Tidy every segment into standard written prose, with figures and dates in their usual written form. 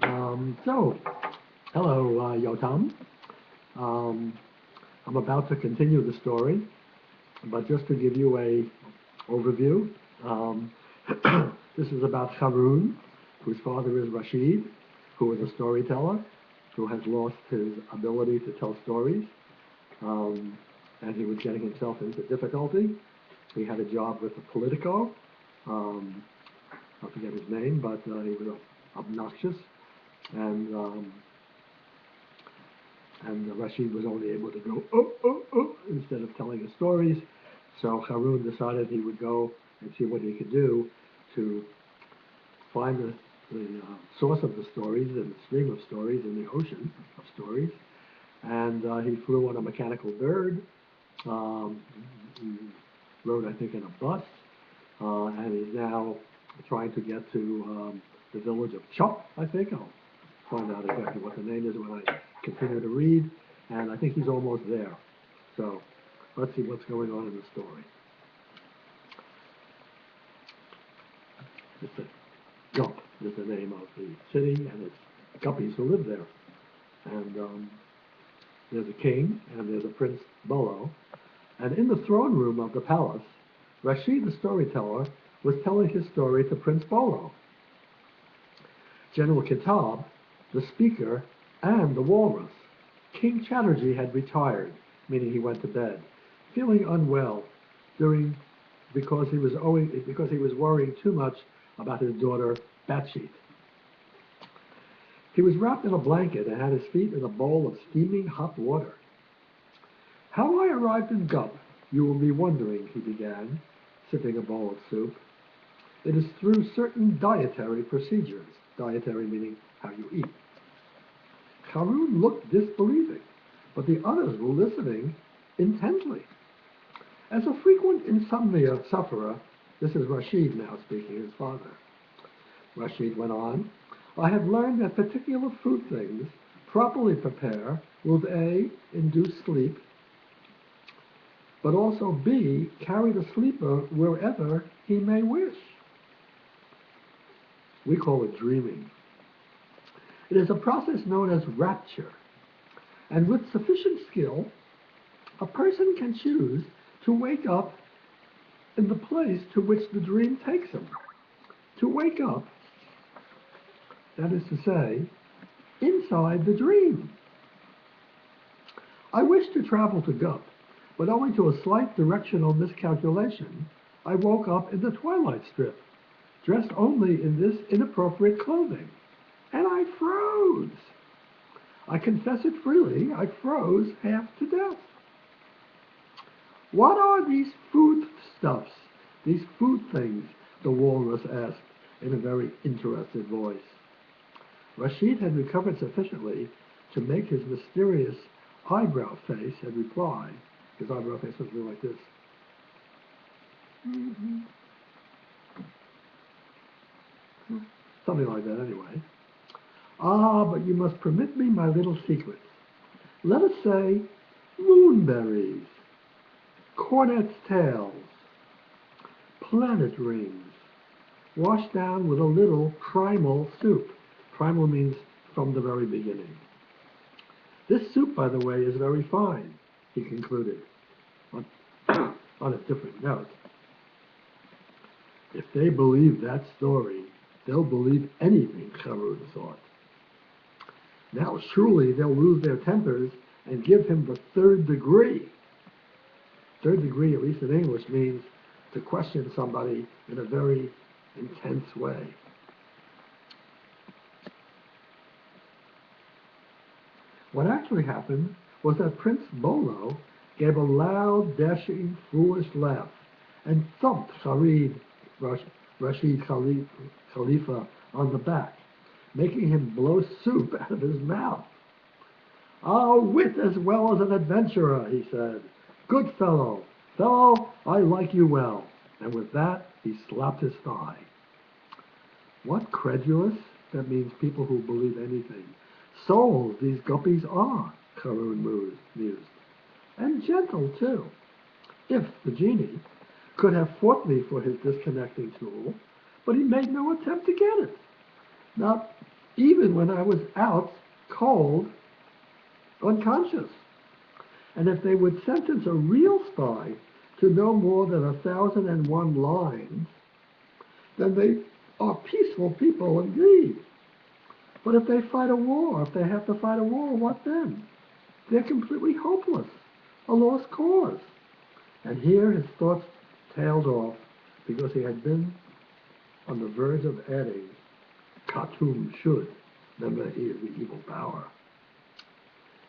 So, hello, Yotam. Um, I'm about to continue the story, but just to give you a overview, um, this is about Harun, whose father is Rashid, who is a storyteller, who has lost his ability to tell stories, um, and he was getting himself into difficulty. He had a job with the Politico. Um, I forget his name, but he was obnoxious, and um, and Rashid was only able to go, oh, oh, oh, instead of telling his stories. So Harun decided he would go and see what he could do to find the source of the stories and the stream of stories in the ocean of stories. And he flew on a mechanical bird. Um, he rode, I think, in a bus. And he's now trying to get to the village of Chop, I think. I'll find out exactly what the name is when I continue to read. And I think he's almost there. So let's see what's going on in the story. It's a Gump is the name of the city, and it's guppies who live there. And there's a king, and there's a Prince Bolo. And in the throne room of the palace, Rashid the storyteller was telling his story to Prince Bolo. General Kitab, the speaker, and the walrus. King Chatterjee had retired, meaning he went to bed, feeling unwell because he was worrying too much about his daughter Batsheet. He was wrapped in a blanket and had his feet in a bowl of steaming hot water. How I arrived in Gup, you will be wondering, he began, sipping a bowl of soup. It is through certain dietary procedures, dietary meaning how you eat. Harun looked disbelieving, but the others were listening intently. As a frequent insomnia sufferer, this is Rashid now speaking, his father. Rashid went on, I have learned that particular food things, properly prepared, will A, induce sleep, but also B, carry the sleeper wherever he may wish. We call it dreaming. It is a process known as rapture, and with sufficient skill, a person can choose to wake up in the place to which the dream takes him. To wake up, that is to say, inside the dream. I wished to travel to Gup, but owing to a slight directional miscalculation, I woke up in the twilight strip, dressed only in this inappropriate clothing, and I froze. I confess it freely, I froze half to death. What are these foodstuffs, these food things? The walrus asked in a very interested voice. Rashid had recovered sufficiently to make his mysterious eyebrow face and reply. His eyebrow face was like this. Mm-hmm. Something like that anyway. Ah, but you must permit me my little secrets. Let us say moonberries, cornet's tails, planet rings, washed down with a little primal soup. Primal means from the very beginning. This soup, by the way, is very fine, he concluded, on, on a different note. If they believe that story, they'll believe anything, Harun thought. Now surely they'll lose their tempers and give him the third degree. Third degree, at least in English, means to question somebody in a very intense way. What actually happened was that Prince Bolo gave a loud, dashing, foolish laugh and thumped Rashid Khalifa on the back, making him blow soup out of his mouth. "A wit as well as an adventurer," he said. "Good fellow, I like you well." And with that, he slapped his thigh. What credulous, that means people who believe anything, souls these guppies are, Harun mused. And gentle, too. If the genie could have fought me for his disconnecting tool, but he made no attempt to get it. Not even when I was out cold, unconscious. And if they would sentence a real spy to no more than 1,001 lines, then they are peaceful people indeed. But if they fight a war, if they have to fight a war, what then? They're completely hopeless, a lost cause. And here his thoughts tailed off because he had been on the verge of adding Khartoum should. Remember, he is the evil power.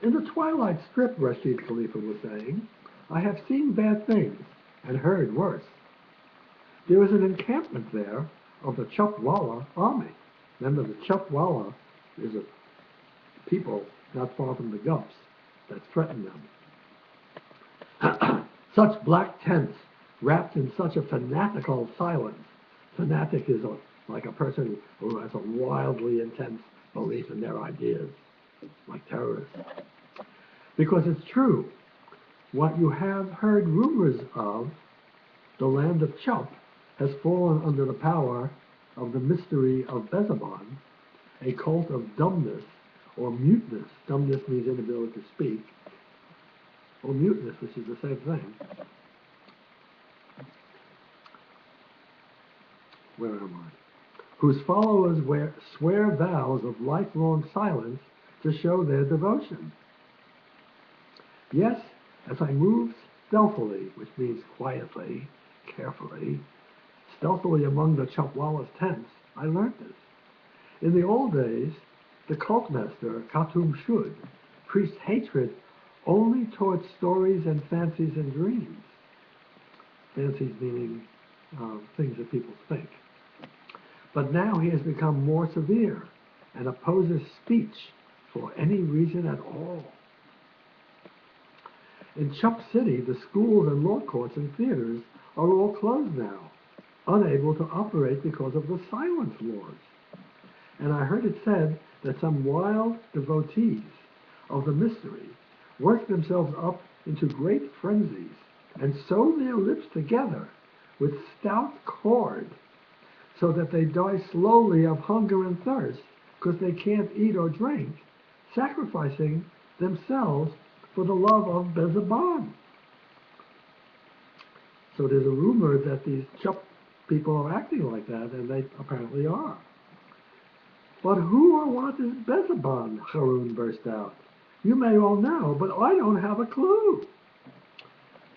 In the twilight strip, Rashid Khalifa was saying, I have seen bad things and heard worse. There is an encampment there of the Chupwala army. Remember, the Chupwala is a people not far from the Gups that threaten them. Such black tents wrapped in such a fanatical silence. Fanatic is like a person who has a wildly intense belief in their ideas, like terrorists. Because it's true, what you have heard rumors of, the land of Chup, has fallen under the power of the mystery of Bezaban, a cult of dumbness or muteness. Dumbness means inability to speak, or muteness, which is the same thing. Where am I? Whose followers swear vows of lifelong silence to show their devotion. Yes, as I moved stealthily, which means quietly, carefully, stealthily among the Chupwala's tents, I learned this. In the old days, the cult master, Khartoum Shud, preached hatred only towards stories and fancies and dreams. Fancies meaning things that people think. But now he has become more severe and opposes speech for any reason at all. In Chup City, the schools and law courts and theaters are all closed now, unable to operate because of the silence laws. And I heard it said that some wild devotees of the mystery work themselves up into great frenzies and sew their lips together with stout cord so that they die slowly of hunger and thirst because they can't eat or drink, sacrificing themselves for the love of Bezaban. So there's a rumor that these Chup people are acting like that, and they apparently are. But who or what is Bezaban? Harun burst out. You may all know, but I don't have a clue.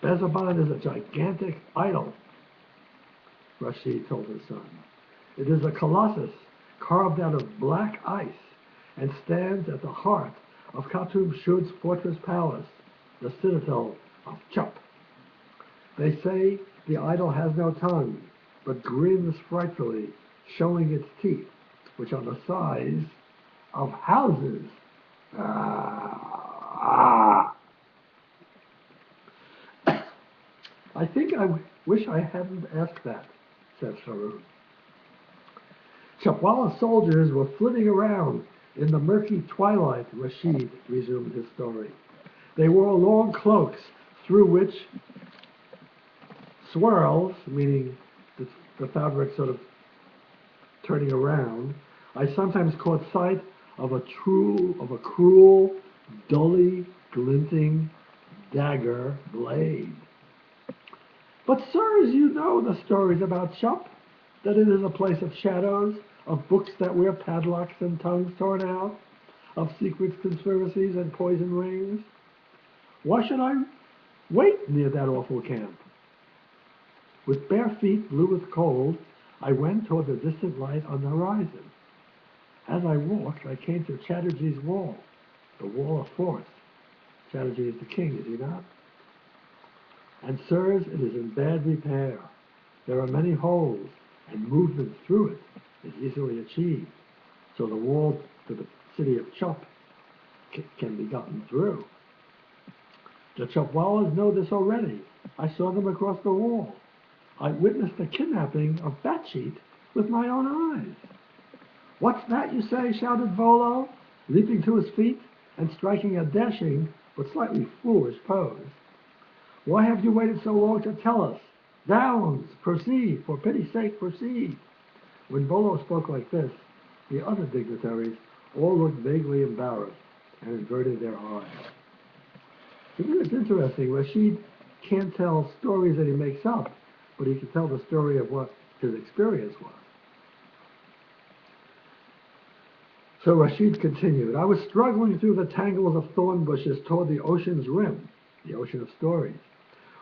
Bezaban is a gigantic idol, Rashid told his son. It is a colossus carved out of black ice and stands at the heart of Khartoum Shud's fortress palace, the citadel of Chup. They say the idol has no tongue, but grins frightfully, showing its teeth, which are the size of houses. I think I wish I hadn't asked that, said Harun. Chupwala soldiers were flitting around in the murky twilight, Rashid resumed his story. They wore long cloaks through which swirls, meaning the fabric sort of turning around. I sometimes caught sight of a cruel, dully glinting dagger blade. But, sirs, you know the stories about Chup, that it is a place of shadows, of books that wear padlocks and tongues torn out, of secret conspiracies and poison rings. Why should I wait near that awful camp? With bare feet blue with cold, I went toward the distant light on the horizon. As I walked, I came to Chatterjee's wall, the wall of force. Chatterjee is the king, is he not? And, sirs, it is in bad repair. There are many holes, and movement through it is easily achieved. So the wall to the city of Chup can be gotten through. The Chupwalas know this already. I saw them across the wall. I witnessed the kidnapping of Batcheat with my own eyes. What's that you say? Shouted Volo, leaping to his feet and striking a dashing but slightly foolish pose. Why have you waited so long to tell us? Downs, proceed, for pity's sake, proceed. When Volo spoke like this, The other dignitaries all looked vaguely embarrassed and averted their eyes. It's interesting. Rashid can't tell stories that he makes up, but he can tell the story of what his experience was. So Rashid continued, I was struggling through the tangles of thorn bushes toward the ocean's rim, the ocean of stories,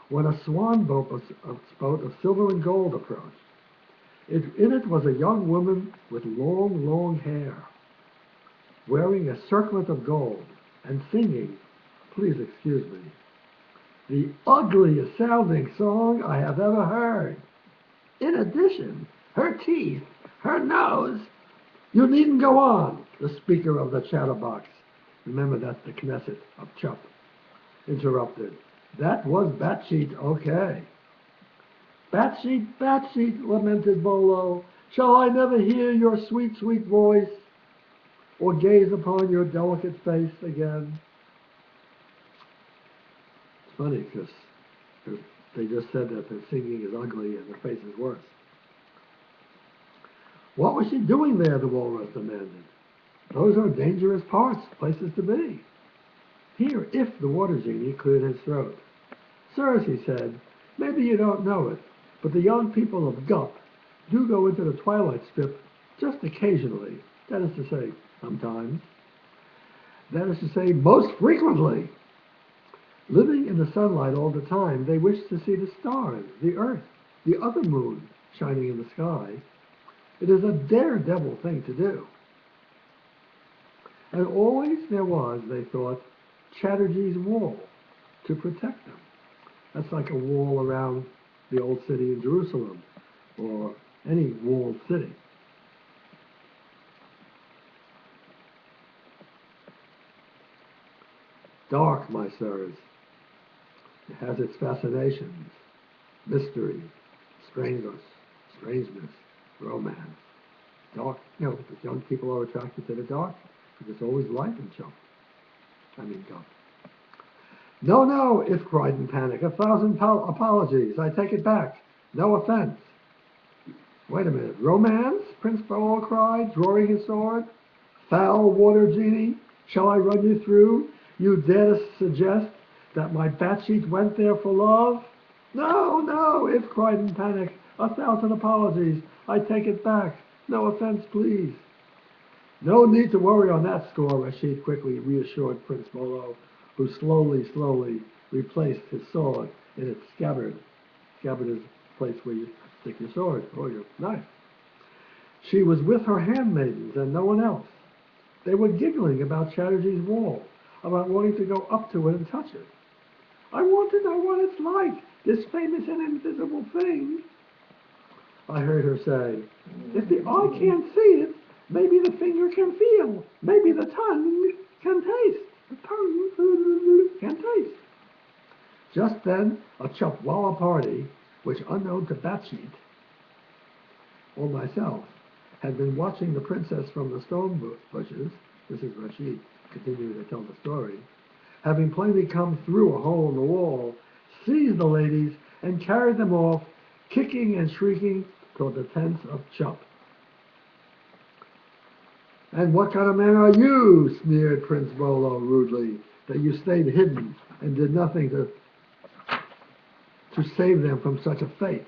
when a swan boat of silver and gold approached. In it was a young woman with long, long hair, wearing a circlet of gold and singing, please excuse me, the ugliest sounding song I have ever heard. In addition, her teeth, her nose, you needn't go on, the speaker of the chatterbox, remember that's the Knesset of Chup, interrupted. That was Batsheet, okay. Batsheet, Batsheet, lamented Bolo, shall I never hear your sweet, sweet voice, or gaze upon your delicate face again? It's funny, because they just said that the singing is ugly and the face is worse. What was she doing there, the walrus demanded. Those are dangerous parts, places to be. Here, if the water genie cleared his throat. Sirs, he said, maybe you don't know it, but the young people of Gup do go into the twilight strip just occasionally. That is to say, sometimes. That is to say, most frequently. Living in the sunlight all the time, they wish to see the stars, the earth, the other moon shining in the sky. It is a daredevil thing to do. And always there was, they thought, Chatterjee's wall to protect them. That's like a wall around the old city in Jerusalem, or any walled city. Dark, my sirs. It has its fascinations, mystery, strangeness, romance. Dark, because young people are attracted to the dark, because it's always light in Gup. No, no, If cried in panic. 1,000 apologies. I take it back. No offense. Wait a minute. Romance? Prince Boal cried, drawing his sword. Foul water genie, shall I run you through? You dare to suggest that my Batsheet went there for love? No, no, If cried in panic. 1,000 apologies. I take it back. No offense, please. No need to worry on that score, Rashid quickly reassured Prince Bolo, who slowly replaced his sword in its scabbard. Scabbard is the place where you stick your sword or your knife. She was with her handmaidens and no one else. They were giggling about Chatterjee's wall, about wanting to go up to it and touch it. I want to know what it's like, this famous and invisible thing. I heard her say, if the eye can't see it, maybe the finger can feel, maybe the tongue can taste. The tongue can taste. Just then, a Chupwalla party, which unknown to Batsheet or myself, had been watching the princess from the stone bushes, this is Rashid continuing to tell the story, having plainly come through a hole in the wall, seized the ladies and carried them off, kicking and shrieking toward the tents of Chup. And what kind of man are you, sneered Prince Bolo rudely, that you stayed hidden and did nothing to save them from such a fate?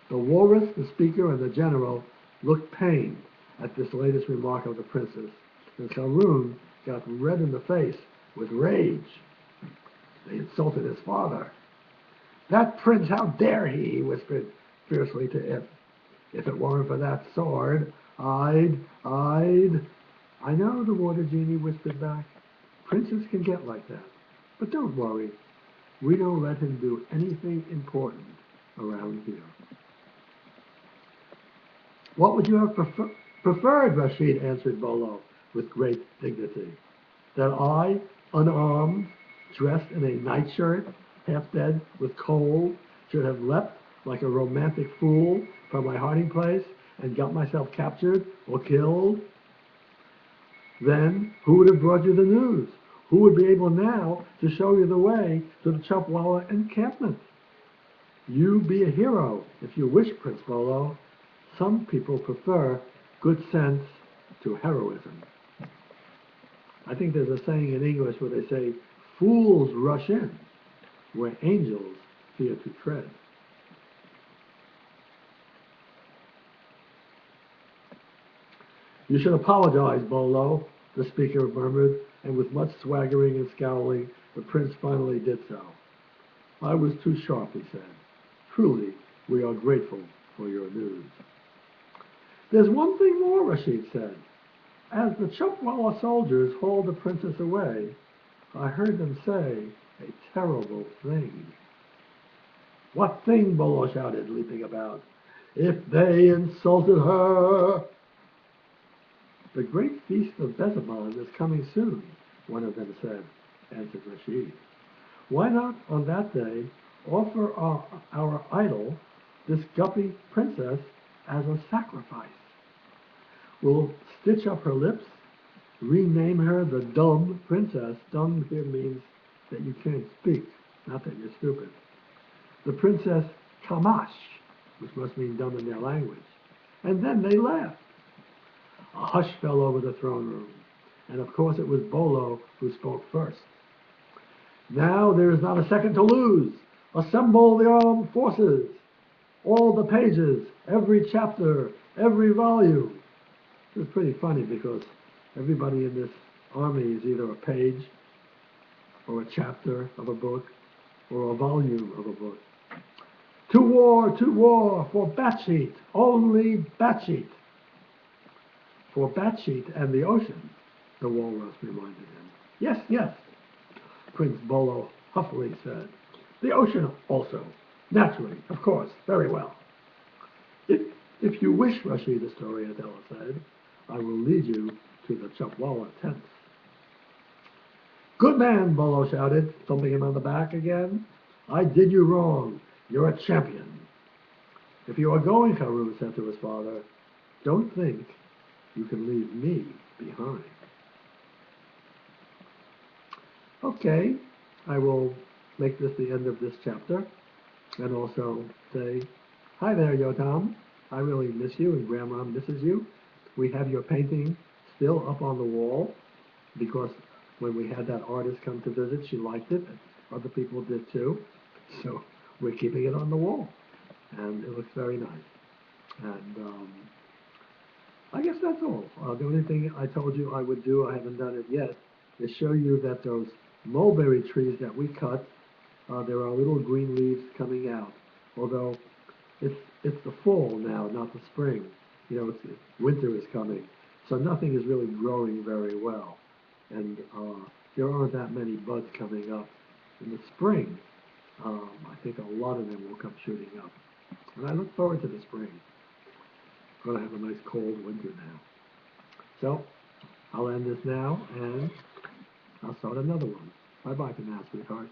The walrus, the speaker, and the general looked pained at this latest remark of the princess, and Karun got red in the face with rage. They insulted his father. That prince, how dare he whispered fiercely to If. If it weren't for that sword, I know, the water genie whispered back. Princes can get like that. But don't worry. We don't let him do anything important around here. What would you have preferred, Rashid answered Bolo with great dignity. That I, unarmed, dressed in a nightshirt, half dead with cold, should have leapt like a romantic fool from my hiding place and got myself captured or killed? Then who would have brought you the news? Who would be able now to show you the way to the Chupwalla encampment? You be a hero if you wish, Prince Bolo. Some people prefer good sense to heroism. I think there's a saying in English where they say, fools rush in where angels fear to tread. You should apologize, Bolo, the speaker murmured, and with much swaggering and scowling, the prince finally did so. I was too sharp, he said. Truly, we are grateful for your news. There's one thing more, Rashid said. As the Chupwalla soldiers hauled the princess away, I heard them say a terrible thing. What thing? Bolo shouted, leaping about. If they insulted her. The great feast of Bezaban is coming soon, one of them said, answered Rashid. Why not on that day offer our idol, this guppy princess, as a sacrifice? We'll stitch up her lips, rename her the dumb princess. Dumb here means that you can't speak, not that you're stupid. The princess Kamash, which must mean dumb in their language. And then they laughed. A hush fell over the throne room, and of course it was Bolo who spoke first. Now there is not a second to lose. Assemble the armed forces, all the pages, every chapter, every volume. It was pretty funny because everybody in this army is either a page or a chapter of a book or a volume of a book. To war, for Batshit, only Batshit. For Batshit and the ocean, the walrus reminded him. Yes, yes, Prince Bolo huffily said. The ocean also. Naturally, of course, very well. If you wish, Rashid, the storyteller said, I will lead you to the Chupwalla tents. Good man, Bolo shouted, thumping him on the back again. I did you wrong. You're a champion. If you are going, Harun said to his father, don't think you can leave me behind. Okay, I will make this the end of this chapter and also say, hi there, Yotam. I really miss you and Grandma misses you. We have your painting still up on the wall because when we had that artist come to visit, she liked it. And other people did too. So we're keeping it on the wall. And it looks very nice. And I guess that's all. The only thing I told you I would do, I haven't done it yet, is show you that those mulberry trees that we cut, there are little green leaves coming out. Although it's the fall now, not the spring. You know, winter is coming. So nothing is really growing very well. And there aren't that many buds coming up. In the spring, I think a lot of them will come shooting up. And I look forward to the spring. Going to have a nice cold winter now. So I'll end this now and I'll start another one. Bye-bye for now, sweetheart.